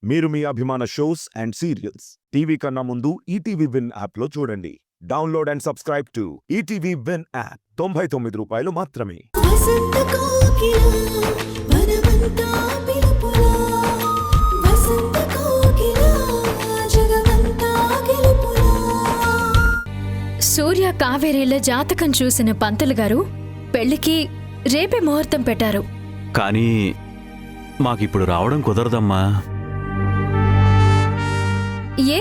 మీరు మీ అభిమాన shows and serials TV కన్నా ముందు ఈటీవీ విన్ యాప్లో చూడండి. Download and subscribe to ETV win app. 99 రూపాయలు మాత్రమే. సూర్య కావేరీల జాతకం చూసిన పంతులు గారు పెళ్లికి రేపే ముహూర్తం పెట్టారు. కానీ మాకిప్పుడు రావడం కుదరదమ్మా. ఏ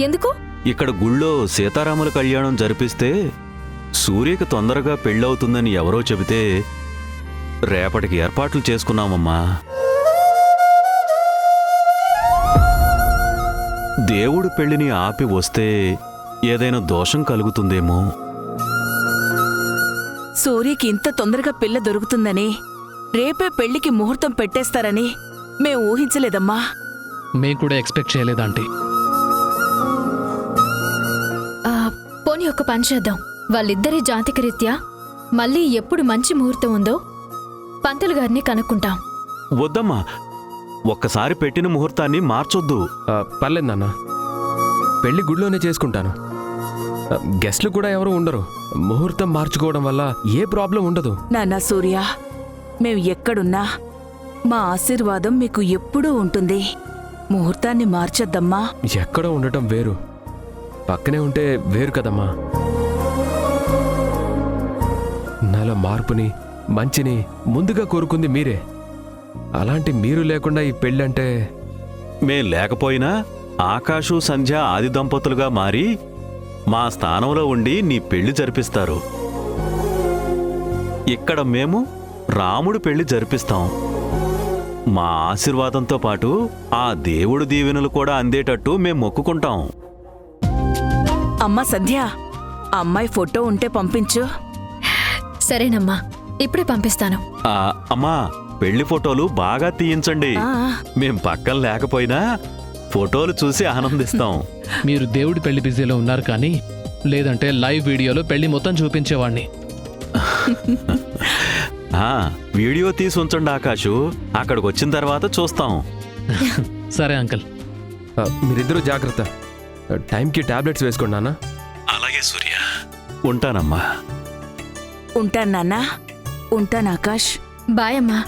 ఎందుకు? ఇక్కడ గుళ్ళో సీతారాముల కళ్యాణం జరిపిస్తే సూర్యకి తొందరగా పెళ్ళవుతుందని ఎవరో చెబితే రేపటికి ఏర్పాట్లు చేసుకున్నామమ్మా. దేవుడు పెళ్లిని ఆపి వస్తే ఏదైనా దోషం కలుగుతుందేమో. సూర్యకి ఇంత తొందరగా పిల్ల దొరుకుతుందని, రేపే పెళ్లికి ముహూర్తం పెట్టేస్తారని మేం ఊహించలేదమ్మా. మేం కూడా ఎక్స్పెక్ట్ చేయలేదంటే. పోనీ ఒక పని చేద్దాం. వాళ్ళిద్దరి జాతకరీత్యా మళ్ళీ ఎప్పుడు మంచి ముహూర్తం ఉందో పంతులు గారిని కనుక్కుంటాం. వద్దమ్మా, ఒక్కసారి పెట్టిన ముహూర్తాన్ని మార్చొద్దు. పర్లేదు నాన్న, పెళ్లి గుడిలోనే చేసుకుంటాను. గెస్ట్లు కూడా ఎవరు ఉండరు. ముహూర్తం మార్చుకోవడం వల్ల ఏ ప్రాబ్లం ఉండదు. నాన్నా సూర్య, మేం ఎక్కడున్నా మా ఆశీర్వాదం మీకు ఎప్పుడూ ఉంటుంది. ముహూర్తాన్ని మార్చొద్దమ్మా. ఎక్కడో ఉండటం వేరు, పక్కనే ఉంటే వేరు కదమ్మా. నాలో మార్పుని, మంచిని ముందుగా కోరుకుంది మీరే. అలాంటి మీరు లేకుండా ఈ పెళ్ళంటే. మేం లేకపోయినా ఆకాశు సంధ్య ఆది దంపతులుగా మారి మా స్థానంలో ఉండి నీ పెళ్లి జరిపిస్తారు. ఇక్కడ మేము రాముడు పెళ్లి జరిపిస్తాం. మా ఆశీర్వాదంతో పాటు ఆ దేవుడు దీవెనలు కూడా అందేటట్టు మేం మొక్కుకుంటాం. అమ్మా సంధ్య, అమ్మాయి ఫోటో ఉంటే పంపించు. సరేనమ్మా, ఇప్పుడే పంపిస్తాను. అమ్మా, పెళ్లి ఫోటోలు బాగా తీయించండి. మేం పక్కన లేకపోయినా ఫోటోలు చూసి ఆనందిస్తాం. మీరు దేవుడి పెళ్లి బిజీలో ఉన్నారు, కానీ లేదంటే లైవ్ వీడియోలో పెళ్లి మొత్తం చూపించేవాణ్ణి. వీడియో తీసి ఉంచండి ఆకాశు, అక్కడికి వచ్చిన తర్వాత చూస్తాం. సరే అంకుల్. మీరిద్దరూ జాగ్రత్త. టైంకి టాబ్లెట్స్ వేసుకోండి నాన్న. అలాగే సూర్య. ఉంటానమ్మా. ఉంటాను నాన్నా. ఉంటాను ఆకాష్. బాయ్ అమ్మా.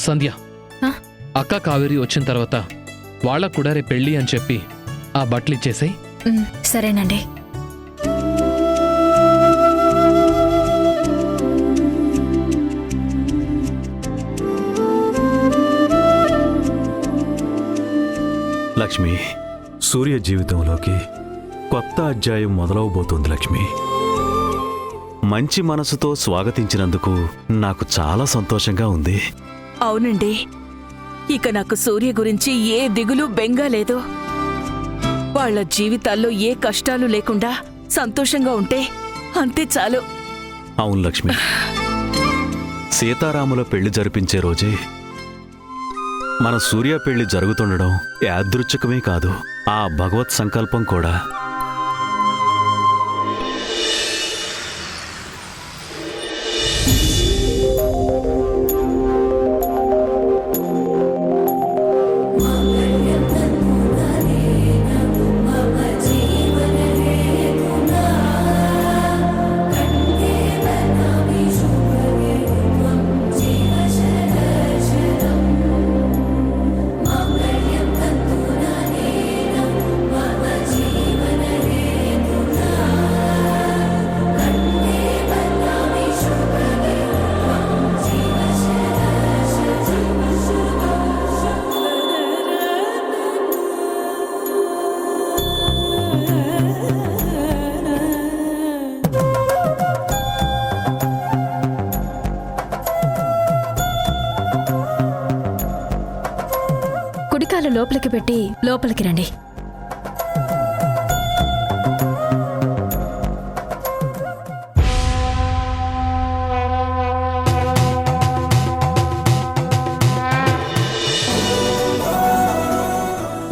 సంధ్య, ఆ? అక్క కావేరి వచ్చిన తర్వాత వాళ్ళకు కూడా రేపు పెళ్ళి అని చెప్పి ఆ బట్టలు ఇచ్చేసాయి. సరేనండి. లక్ష్మి, సూర్య జీవితంలోకి కొత్త అధ్యాయం మొదలవబోతోంది. లక్ష్మి, మంచి మనసుతో స్వాగతించినందుకు నాకు చాలా సంతోషంగా ఉంది. అవునండి, ఇక నాకు సూర్య గురించి ఏ దిగులు బెంగా లేదు. వాళ్ళ జీవితాల్లో ఏ కష్టాలు లేకుండా సంతోషంగా ఉంటే అంతే చాలు. అవును లక్ష్మి, సీతారాముల పెళ్లి జరిపించే రోజే మన సూర్య పెళ్లి జరుగుతుండడం యాదృచ్ఛికమే కాదు, ఆ భగవత్ సంకల్పం కూడా. కుడికాలు లోపలికి పెట్టి లోపలికి రండి.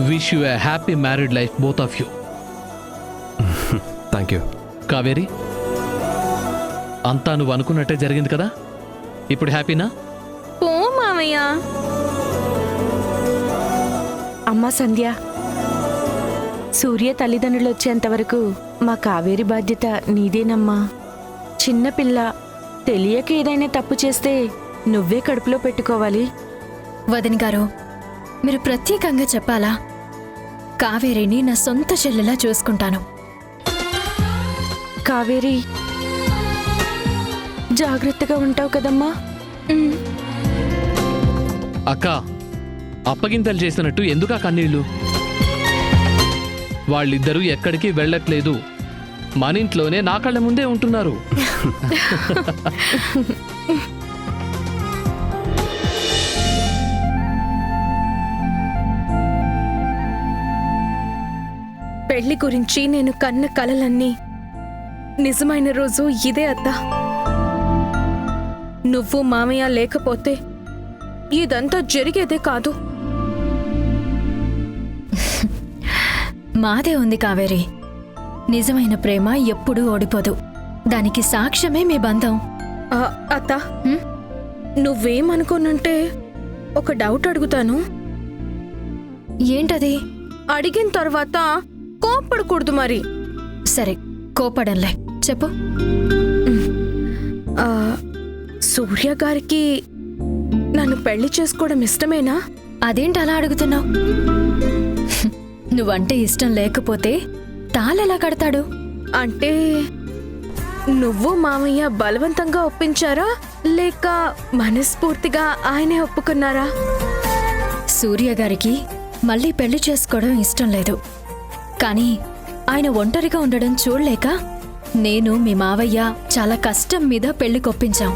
Wish you a happy married life, both of you. Thank you. Kaveri, అంతా నువ్వు అనుకున్నట్టే జరిగింది కదా? ఇప్పుడు హ్యాపీనా? పో మావయ్య. అమ్మా సంధ్య, సూర్య తల్లిదండ్రులు వచ్చేంత వరకు మా కావేరి బాధ్యత నీదేనమ్మా. చిన్నపిల్ల తెలియక ఏదైనా తప్పు చేస్తే నువ్వే కడుపులో పెట్టుకోవాలి. వదిన గారు, మీరు ప్రత్యేకంగా చెప్పాలా? కావేరిని నా సొంత చెల్లెలా చూసుకుంటాను. కావేరి, జాగ్రత్తగా ఉంటావు కదమ్మా? అక్క, అప్పగింతలు చేసినట్టు ఎందుకా కన్నీళ్ళు? వాళ్ళిద్దరూ ఎక్కడికి వెళ్ళట్లేదు, మన ఇంట్లోనే నా కళ్ళ ముందే ఉంటున్నారు. పెళ్లి గురించి నేను కన్న కలలన్నీ నిజమైన రోజు ఇదే అత్తా. నువ్వు మామయ్య లేకపోతే ఇదంతా జరిగేదే కాదు. మాదే ఉంది కావేరి. నిజమైన ప్రేమ ఎప్పుడూ ఓడిపోదు. దానికి సాక్ష్యమే మీ బంధం. అత్త, నువ్వేమనుకోనంటే ఒక డౌట్ అడుగుతాను. ఏంటది? అడిగిన తర్వాత కోప్పడకూడదు మరి. సరే, కోపడంలే, చెప్పు. ఆ, సూర్య గారికి నన్ను పెళ్లి చేసుకోవడం ఇష్టమేనా? అదేంటి అలా అడుగుతున్నావు? నువ్వంటే ఇష్టం లేకపోతే తాళెలా కడతాడు? అంటే నువ్వు మామయ్య బలవంతంగా ఒప్పించారా, లేక మనస్ఫూర్తిగా ఆయనే ఒప్పుకున్నారా? సూర్య గారికి మళ్ళీ పెళ్లి చేసుకోవడం ఇష్టం లేదు. కానీ ఆయన ఒంటరిగా ఉండడం చూడలేక నేను మీ మావయ్య చాలా కష్టం మీద పెళ్లి కొప్పించాం.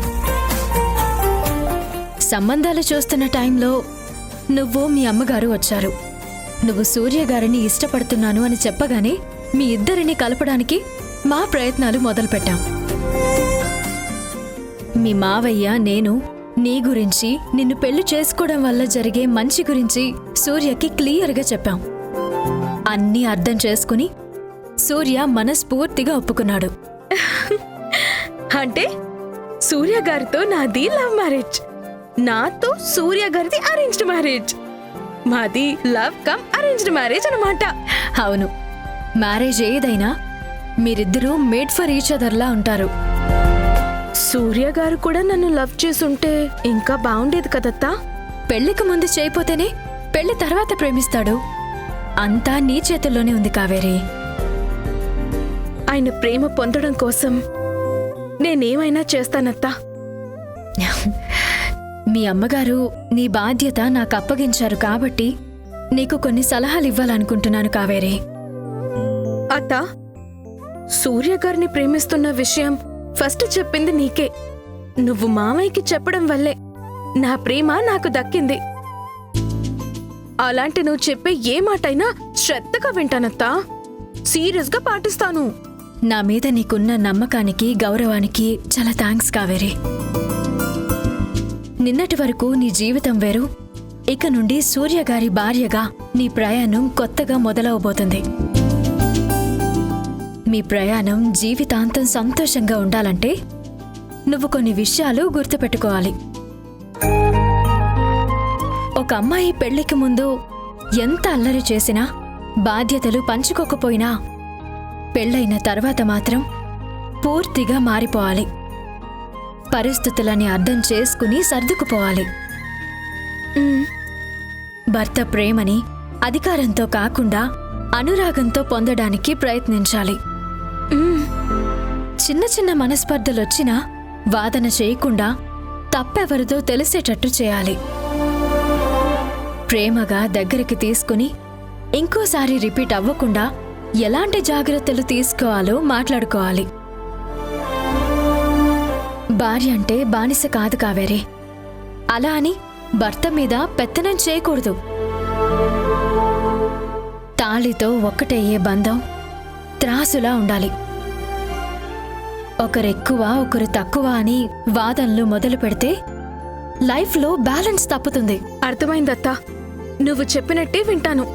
సంబంధాలు చూస్తున్న టైంలో నువ్వు మీ అమ్మగారు వచ్చారు. నువ్వు సూర్య గారిని ఇష్టపడుతున్నాను అని చెప్పగానే మీ ఇద్దరిని కలపడానికి మా ప్రయత్నాలు మొదలుపెట్టాం. మీ మావయ్య నేను నీ గురించి, నిన్ను పెళ్లి చేసుకోవడం వల్ల జరిగే మంచి గురించి సూర్యకి క్లియర్గా చెప్పాం. అన్నీ అర్థం చేసుకుని సూర్య మనస్ఫూర్తిగా ఒప్పుకున్నాడు. అంటే సూర్య గారితో నాది లవ్ మ్యారేజ్, నాతో సూర్య గారిది అరేంజ్డ్ మ్యారేజ్. మాది లవ్ కమ్ అరేంజ్డ్ మ్యారేజ్ అన్నమాట. అవును, మ్యారేజ్ ఏదైనా మీరిద్దరూ మేడ్ ఫర్ ఈచ్ అదర్లా ఉంటారు. సూర్య గారు కూడా నన్ను లవ్ చేసుంటే ఇంకా బాగుండేది కదత్తా. పెళ్లికి ముందు చేయపోతేనే పెళ్లి తర్వాత ప్రేమిస్తాడు. అంతా నీ చేతుల్లోనే ఉంది కావేరి. ఆయన ప్రేమ పొందడం కోసం నేనేమైనా చేస్తానత్తా. మీ అమ్మగారు నీ బాధ్యత నాకు అప్పగించారు కాబట్టి నీకు కొన్ని సలహాలు ఇవ్వాలనుకుంటున్నాను కావేరి. అత్తా, సూర్య గారిని ప్రేమిస్తున్న విషయం ఫస్ట్ చెప్పింది నీకే. నువ్వు మామయ్యకి చెప్పడం వల్లే నా ప్రేమ నాకు దక్కింది. అలాంటి నువ్వు చెప్పే ఏ మాటైనా శ్రద్ధగా వింటానత్తా. సీరియస్గా పాటిస్తాను. నా మీద నీకున్న నమ్మకానికి, గౌరవానికి చాలా థ్యాంక్స్ కావేరి. నిన్నటి వరకు నీ జీవితం వేరు, ఇక నుండి సూర్య గారి భార్యగా నీ ప్రయాణం కొత్తగా మొదలవబోతుంది. మీ ప్రయాణం జీవితాంతం సంతోషంగా ఉండాలంటే నువ్వు కొన్ని విషయాలు గుర్తుపెట్టుకోవాలి. ఒక అమ్మాయి పెళ్లికి ముందు ఎంత అల్లరి చేసినా, బాధ్యతలు పంచుకోకపోయినా, పెళ్ళైన తర్వాత మాత్రం పూర్తిగా మారిపోవాలి. పరిస్థితులని అర్థం చేసుకుని సర్దుకుపోవాలి. భర్త ప్రేమని అధికారంతో కాకుండా అనురాగంతో పొందడానికి ప్రయత్నించాలి. చిన్న చిన్న మనస్పర్ధలొచ్చినా వాదన చేయకుండా తప్పెవరిదో తెలిసేటట్టు చేయాలి. ప్రేమగా దగ్గరికి తీసుకుని ఇంకోసారి రిపీట్ అవ్వకుండా ఎలాంటి జాగ్రత్తలు తీసుకోవాలో మాట్లాడుకోవాలి. భార్య అంటే బానిస కాదు కావేరి. అలా అని భర్త మీద పెత్తనం చేయకూడదు. తాళితో ఒక్కటయ్యే బంధం త్రాసులా ఉండాలి. ఒకరెక్కువ ఒకరు తక్కువ అని వాదనలు మొదలు పెడితే లైఫ్లో బ్యాలెన్స్ తప్పుతుంది. అర్థమైందత్తా, నువ్వు చెప్పినట్టే వింటాను.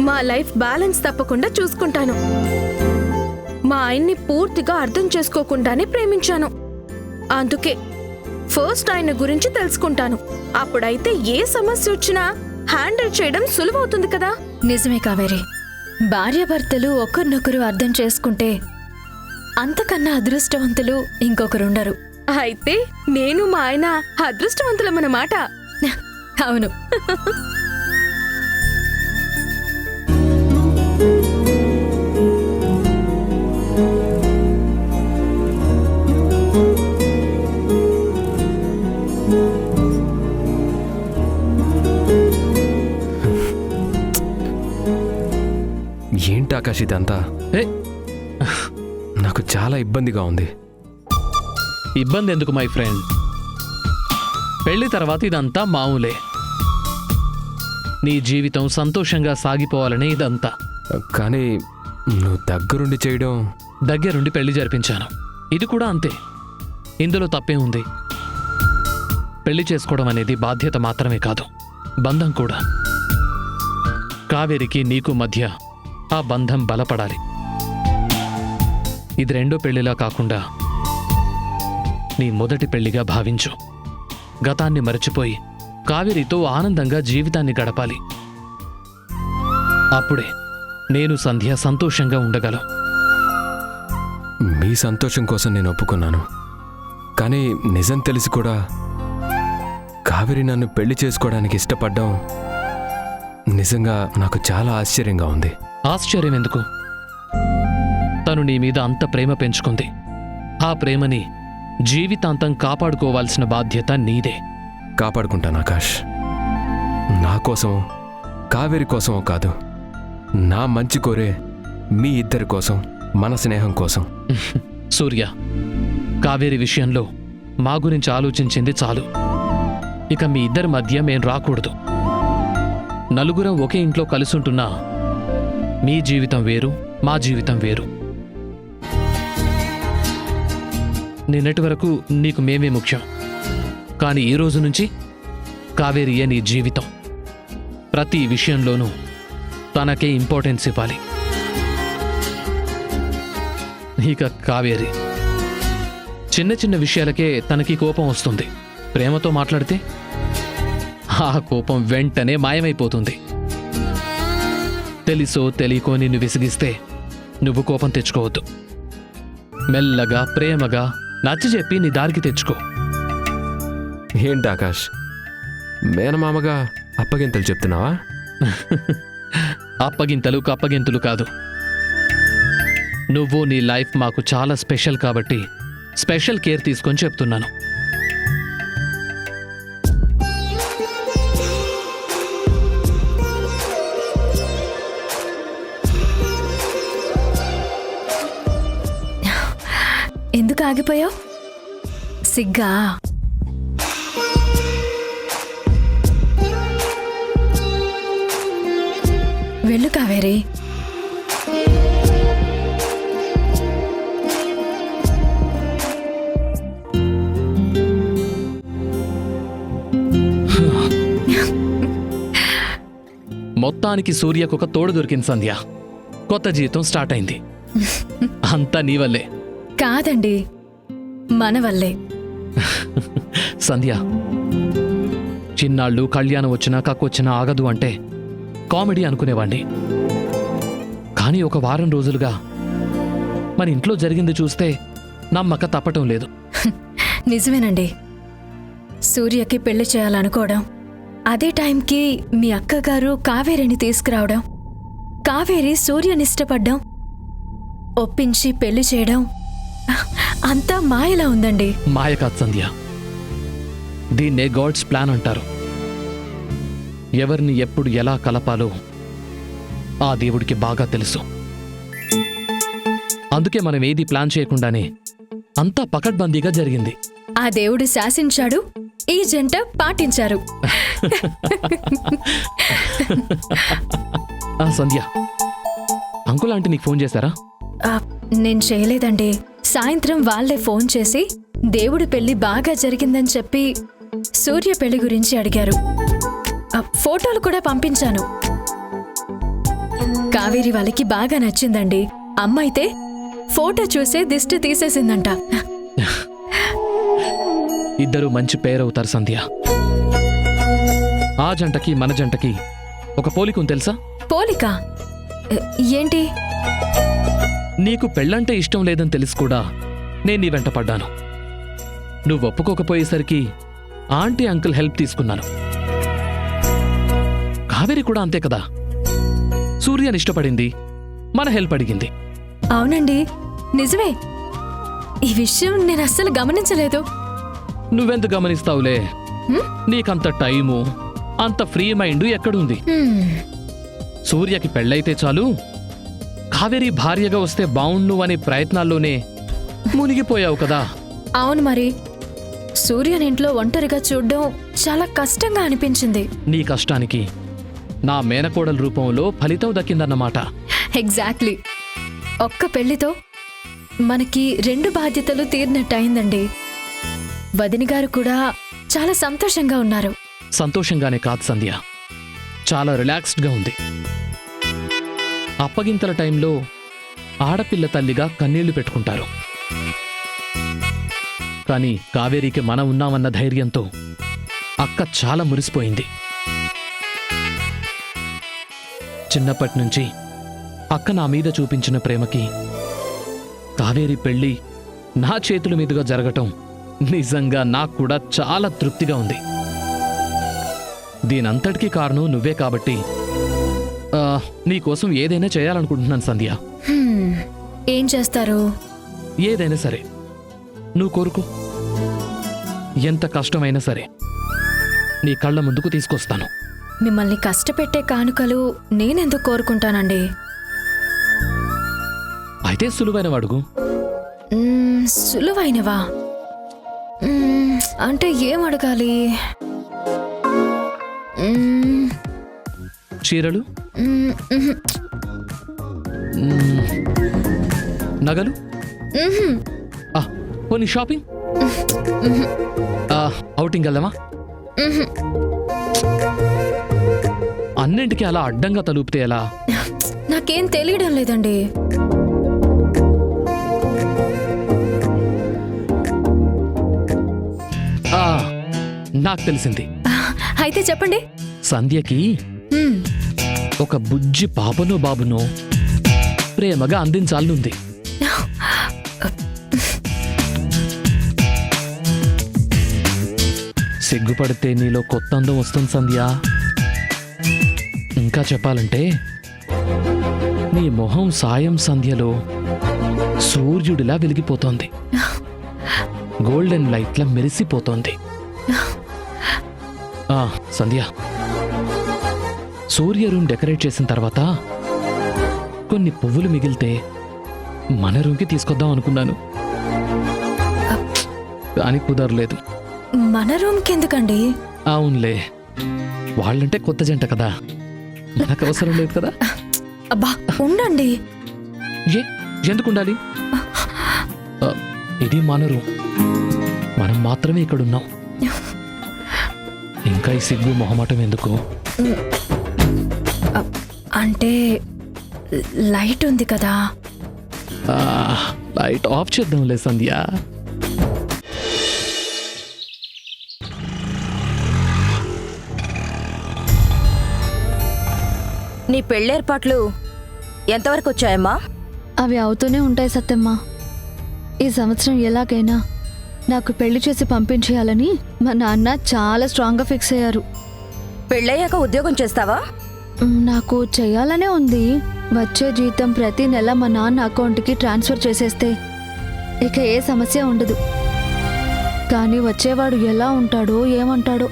మా లైఫ్ బ్యాలెన్స్ తప్పకుండా చూసుకుంటాను. మా ఆయన్ని పూర్తిగా అర్థం చేసుకోకుండానే ప్రేమించాను. అందుకే ఫస్ట్ ఆయన గురించి తెలుసుకుంటాను. అప్పుడైతే ఏ సమస్య వచ్చినా హ్యాండిల్ చేయడం సులువవుతుంది కదా. నిజమే కావేరి, భార్యాభర్తలు ఒకరినొకరు అర్థం చేసుకుంటే అంతకన్నా అదృష్టవంతులు ఇంకొకరుండరు. అయితే నేను మా ఆయన అదృష్టవంతులమన్నమాట. అవును. ఏంటి ఆకాష్ ఇదంతా? ఏ నాకు చాలా ఇబ్బందిగా ఉంది. ఇబ్బంది ఎందుకు మై ఫ్రెండ్? పెళ్లి తర్వాత ఇదంతా మామూలే. నీ జీవితం సంతోషంగా సాగిపోవాలనే ఇదంతా. కానీ నువ్వు దగ్గరుండి చేయడం... దగ్గరుండి పెళ్లి జరిపించాను. ఇది కూడా అంతే. ఇందులో తప్పే ఉంది? పెళ్లి చేసుకోవడం అనేది బాధ్యత మాత్రమే కాదు, బంధం కూడా. కావేరికి నీకు మధ్య ఆ బంధం బలపడాలి. ఇది రెండో పెళ్లిలా కాకుండా నీ మొదటి పెళ్లిగా భావించు. గతాన్ని మరచిపోయి కావేరితో ఆనందంగా జీవితాన్ని గడపాలి. అప్పుడే నేను సంధ్య సంతోషంగా ఉండగలం. మీ సంతోషం కోసం నేను ఒప్పుకున్నాను. కానీ నిజం తెలిసి కూడా కావేరి నన్ను పెళ్లి చేసుకోవడానికి ఇష్టపడ్డం నిజంగా నాకు చాలా ఆశ్చర్యంగా ఉంది. ఆశ్చర్యం ఎందుకు? తను నీ మీద అంత ప్రేమ పెంచుకుంది. ఆ ప్రేమని జీవితాంతం కాపాడుకోవాల్సిన బాధ్యత నీదే. కాపాడుకుంటాను ఆకాష్. నా కోసం, కావేరి కోసమో కాదు, నా మంచి కోరే మీ ఇద్దరి కోసం, మన స్నేహం కోసం. సూర్య, కావేరి విషయంలో మా గురించి ఆలోచించింది చాలు. ఇక మీ ఇద్దరి మధ్య మేం రాకూడదు. నలుగురం ఒకే ఇంట్లో కలిసుంటున్నా మీ జీవితం వేరు, మా జీవితం వేరు. నిన్నటి వరకు నీకు మేమే ముఖ్యం. కానీ ఈ రోజు నుంచి కావేరియే నీ జీవితం. ప్రతి విషయంలోనూ తనకే ఇంపార్టెన్స్ ఇవ్వాలి. ఇక కావేరి చిన్న చిన్న విషయాలకే తనకి కోపం వస్తుంది. ప్రేమతో మాట్లాడితే ఆ కోపం వెంటనే మాయమైపోతుంది. తెలుసో తెలియకో నిన్ను విసిగిస్తే నువ్వు కోపం తెచ్చుకోవద్దు. మెల్లగా ప్రేమగా నచ్చజెప్పి నీ దారికి తెచ్చుకో. ఏంటి ఆకాష్, మేనమామగా అప్పగింతలు చెప్తున్నావా? అప్పగింతలు కప్పగింతలు కాదు. నువ్వు నీ లైఫ్ మాకు చాలా స్పెషల్ కాబట్టి స్పెషల్ కేర్ తీసుకొని చెప్తున్నాను. ఎందుకు ఆగిపోయావు? సిగ్గా? వెళ్ళు కావేరి. మొత్తానికి సూర్యకు ఒక తోడు దొరికింది సంధ్య. కొత్త జీవితం స్టార్ట్ అయింది. అంతా నీ వల్లే. కాదండి, మన వల్లే. సంధ్య, చిన్నాళ్ళు కళ్యాణం వచ్చినా కక్కొచ్చినా ఆగదు అంటే కామెడీ అనుకునేవాణ్ణి. కానీ ఒక వారం రోజులుగా మన ఇంట్లో జరిగింది చూస్తే నమ్మక తప్పటం లేదు. నిజమేనండి. సూర్యకి పెళ్లి చేయాలనుకోవడం, అదే టైంకి మీ అక్కగారు కావేరిని తీసుకురావడం, కావేరి సూర్యని ఇష్టపడ్డం, ఒప్పించి పెళ్లి చేయడం అంతా మాయలా ఉందండి. మాయ కాదు సంధ్య, దీన్నే గాడ్స్ ప్లాన్ అంటారు. ఎవరిని ఎప్పుడు ఎలా కలపాలో ఆ దేవుడికి బాగా తెలుసు. అందుకే మనం ఏది ప్లాన్ చేయకుండానే అంతా పకడ్బందీగా జరిగింది. ఆ దేవుడు శాసించాడు, ఈ జంట పాటించారు. సంధ్య, అంకుల్ ఆంటీ నీకు ఫోన్ చేశారా? నేను చేయలేదండి. సాయంత్రం వాళ్లే ఫోన్ చేసి దేవుడి పెళ్లి బాగా జరిగిందని చెప్పి సూర్య పెళ్లి గురించి అడిగారు. ఫోటోలు కూడా పంపించాను. కావేరి వాళ్ళకి బాగా నచ్చిందండి. అమ్మ అయితే ఫోటో చూసే దిష్టి తీసేసిందంట. ఇద్దరూ మంచి పేరవుతారు సంధ్య. ఆ జంటకి మన జంటకి ఒక పోలికం తెలుసా? పోలిక? ఏంటి? నీకు పెళ్ళంటే ఇష్టం లేదని తెలిసి కూడా నేను నీ వెంట పడ్డాను. నువ్వు ఒప్పుకోకపోయేసరికి ఆంటీ అంకుల్ హెల్ప్ తీసుకున్నాను. కావేరి కూడా అంతే కదా. సూర్యని ఇష్టపడింది, మన హెల్ప్ అడిగింది. అవునండి, నిజమే. ఈ విషయం నేను అస్సలు గమనించలేదు. నువ్వెంత గమనిస్తావులే, నీకంత టైము అంత ఫ్రీ మైండ్ ఎక్కడుంది? సూర్యకి పెళ్ళైతే చాలు, కావేరి భార్యగా వస్తే బావుణ్ణు అనే ప్రయత్నాల్లోనే మునిగిపోయావు కదా. అవును, మరి సూర్యని ఇంట్లో ఒంటరిగా చూడ్డం చాలా కష్టంగా అనిపించింది. నీ కష్టానికి నా మేనకోడల రూపంలో ఫలితం దక్కిందన్నమాట. ఎగ్జాక్ట్లీ. ఒక్క పెళ్లితో మనకి 2 బాధ్యతలు తీరినట్టయిందండి. వదిన గారు కూడా చాలా సంతోషంగా ఉన్నారు. సంతోషంగానే కాదు సంధ్య, చాలా రిలాక్స్డ్గా ఉంది. అప్పగింతల టైంలో ఆడపిల్ల తల్లిగా కన్నీళ్లు పెట్టుకుంటారు. కానీ కావేరీకి మనం ఉన్నామన్న ధైర్యంతో అక్క చాలా మురిసిపోయింది. చిన్నప్పటి నుంచి అక్క నా మీద చూపించిన ప్రేమకి కావేరి పెళ్లి నా చేతుల మీదుగా జరగటం నిజంగా నాకు కూడా చాలా తృప్తిగా ఉంది. దీనంతటికీ కారణం నువ్వే కాబట్టి నీకోసం ఏదైనా చేయాలనుకుంటున్నాను సంధ్య. ఏం చేస్తారు? ఏదైనా సరే నువ్వు కోరుకో. ఎంత కష్టమైనా సరే నీ కళ్ళ ముందుకు తీసుకొస్తాను. మిమ్మల్ని కష్టపెట్టే కానుకలు నేనెందుకు కోరుకుంటానండి? అయితే సులువైన అడుగు. సులువైనవా? అంటే ఏం అడగాలి? చీరలు, నగలు, పోనీ షాపింగ్, ఔటింగ్ వెళ్దామా? అన్నింటికి అలా అడ్డంగా తలుపితే ఎలా? నాకేం తెలియడం లేదండి. నాకు తెలిసింది. అయితే చెప్పండి. సంధ్యకి ఒక బుజ్జి పాపనో బాబునో ప్రేమగా అందించాలనుంది. సిగ్గుపడితే నీలో కొత్త అందం వస్తుంది సంధ్య. ఇంకా చెప్పాలంటే నీ మొహం సాయం సంధ్యలో సూర్యుడిలా వెలిగిపోతోంది, గోల్డెన్ లైట్లా మెరిసిపోతోంది. సంధ్య, సూర్య రూమ్ డెకరేట్ చేసిన తర్వాత కొన్ని పువ్వులు మిగిలితే మన రూమ్కి తీసుకొద్దాం అనుకున్నాను, కానీ కుదరలేదు. మన రూమ్కి ఎందుకండి? అవునులే, వాళ్ళంటే కొత్త జంట కదా, మనకు అవసరం లేదు కదా. అబ్బా ఉండండి. ఎందుకు ఉండాలి? ఇది మన రూమ్, మనం మాత్రమే ఇక్కడున్నాం. ఇంకా ఈ సిగ్గు మొహమాటం ఎందుకు? అంటే లైట్ ఉంది కదా. లైట్ ఆఫ్ చేద్దాంలే సంధ్య. నీ పెళ్ళేర్పాట్లు ఎంతవరకు వచ్చాయమ్మా? అవి అవుతూనే ఉంటాయి సత్తమ్మ. ఈ సంవత్సరం ఎలాగైనా నాకు పెళ్లి చేసి పంపించేయాలని మా నాన్న చాలా స్ట్రాంగ్గా ఫిక్స్ అయ్యారు. పెళ్ళయ్యాక ఉద్యోగం చేస్తావా? నాకు చెయ్యాలనే ఉంది. వచ్చే జీతం ప్రతి నెల మా నాన్న అకౌంట్కి ట్రాన్స్ఫర్ చేసేస్తే ఇక ఏ సమస్య ఉండదు. కానీ వచ్చేవాడు ఎలా ఉంటాడో ఏమంటాడో.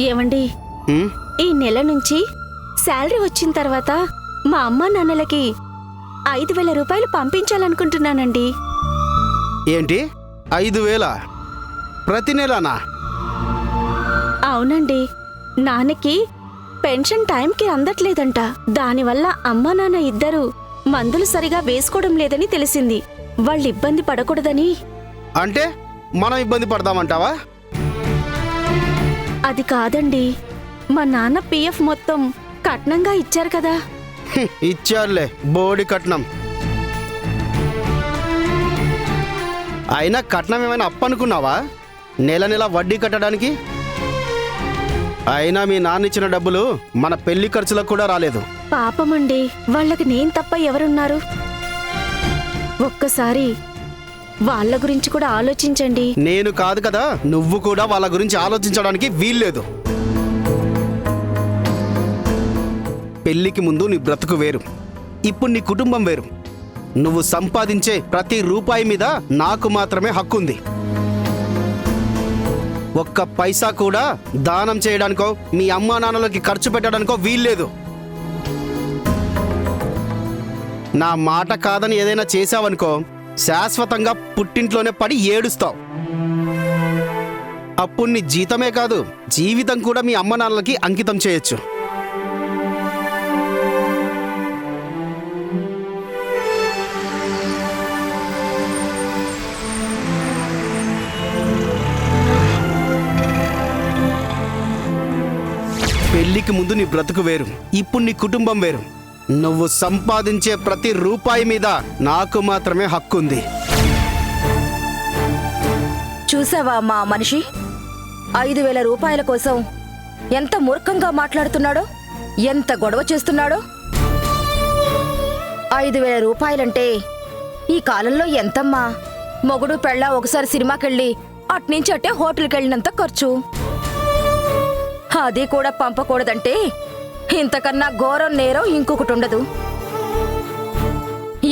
ఏమండి, ఈ నెల నుంచి శాలరీ వచ్చిన తర్వాత మా అమ్మ నాన్నలకి 5,000 రూపాయలు పంపించాలనుకుంటున్నానండి. ఏంటి 5,000 ప్రతి నెలనా? అవునండి, నాన్నకి పెన్షన్ టైంకి అందట్లేదంట. దానివల్ల అమ్మ నాన్న ఇద్దరు మందులు సరిగా వేసుకోవడం లేదని తెలిసింది. వాళ్ళు ఇబ్బంది పడకూడదని. అంటే మనం ఇబ్బంది పడదామంటావా? అది కాదండి, మా నాన్న పిఎఫ్ మొత్తం కట్నంగా ఇచ్చారు కదా. ఇచ్చారులే బోడి కట్నం. అయినా కట్నం ఏమైనా అప్పనుకున్నావా? నెల నెల వడ్డీ కట్టడానికి. అయినా మీ నాన్న ఇచ్చిన డబ్బులు మన పెళ్లి ఖర్చులకు కూడా రాలేదు. పాపమండి, వాళ్ళకి నేను తప్ప ఎవరున్నారు? ఒక్కసారి వాళ్ళ గురించి కూడా ఆలోచించండి. నేను కాదు కదా, నువ్వు కూడా వాళ్ళ గురించి ఆలోచించడానికి వీల్లేదు. పెళ్లికి ముందు నీ బ్రతుకు వేరు, ఇప్పుడు నీ కుటుంబం వేరు. నువ్వు సంపాదించే ప్రతి రూపాయి మీద నాకు మాత్రమే హక్కుంది. ఒక్క పైసా కూడా దానం చేయడానికో మీ అమ్మా నాన్నలకి ఖర్చు పెట్టడానికో వీల్లేదు. నా మాట కాదని ఏదైనా చేశావనుకో, శాశ్వతంగా పుట్టింట్లోనే పడి ఏడుస్తావు. అప్పుడు నీ జీతమే కాదు, జీవితం కూడా మీ అమ్మ నాన్నలకి అంకితం చేయొచ్చు. పెళ్లికి ముందు నీ బ్రతుకు వేరు, ఇప్పుడు నీ కుటుంబం వేరు. నువ్వు సంపాదించే ప్రతి రూపాయి మీద నాకు మాత్రమే హక్కుంది. చూసావా మా మనిషి 5,000 రూపాయల కోసం ఎంత మూర్ఖంగా మాట్లాడుతున్నాడో, ఎంత గొడవ చేస్తున్నాడో. 5,000 రూపాయలంటే ఈ కాలంలో ఎంతమ్మా? మొగుడు పెళ్ళ ఒకసారి సినిమాకెళ్ళి అట్నుంచి అట్టే హోటల్కి వెళ్ళినంత ఖర్చు. అది కూడా పంపకూడదంటే ఇంతకన్నా ఘోరం నేరం ఇంకొకటి ఉండదు.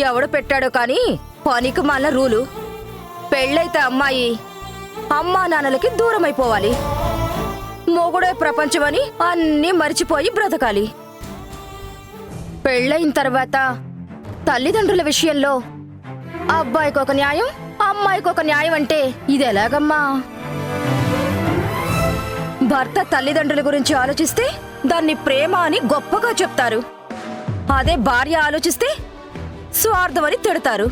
ఎవడు పెట్టాడో కానీ పనికి మాల రూలు. పెళ్ళైతే అమ్మాయి అమ్మా నాన్నలకి దూరమైపోవాలి. మొగుడే ప్రపంచమని అన్నీ మరిచిపోయి బ్రతకాలి. పెళ్ళయిన తర్వాత తల్లిదండ్రుల విషయంలో అబ్బాయికి ఒక న్యాయం, అమ్మాయికి ఒక న్యాయం అంటే ఇది ఎలాగమ్మా? భర్త తల్లిదండ్రుల గురించి ఆలోచిస్తే దాన్ని ప్రేమ అని గొప్పగా చెప్తారు. అదే భార్య ఆలోచిస్తే స్వార్థమని తిడతారు.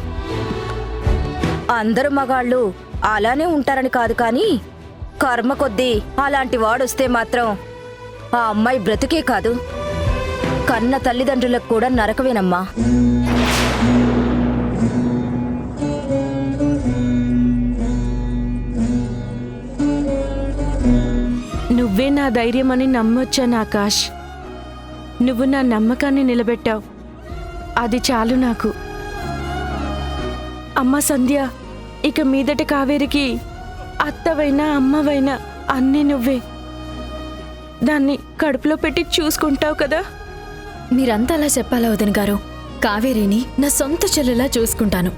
అందరు మగాళ్ళు అలానే ఉంటారని కాదు, కానీ కర్మ కొద్దీ అలాంటి వాడొస్తే మాత్రం ఆ అమ్మాయి బ్రతుకే కాదు, కన్న తల్లిదండ్రులకు కూడా నరకవేనమ్మా. నువ్వే నా ధైర్యమని నమ్మొచ్చాను ఆకాష్. నువ్వు నా నమ్మకాన్ని నిలబెట్టావు, అది చాలు నాకు. అమ్మ సంధ్య, ఇక మీదట కావేరికి అత్తవైనా అమ్మవైనా అన్నీ నువ్వే. దాన్ని కడుపులో పెట్టి చూసుకుంటావు కదా. మీరంతా అలా చెప్పాలా వదిన గారు? కావేరిని నా సొంత చెల్లెలా చూసుకుంటాను.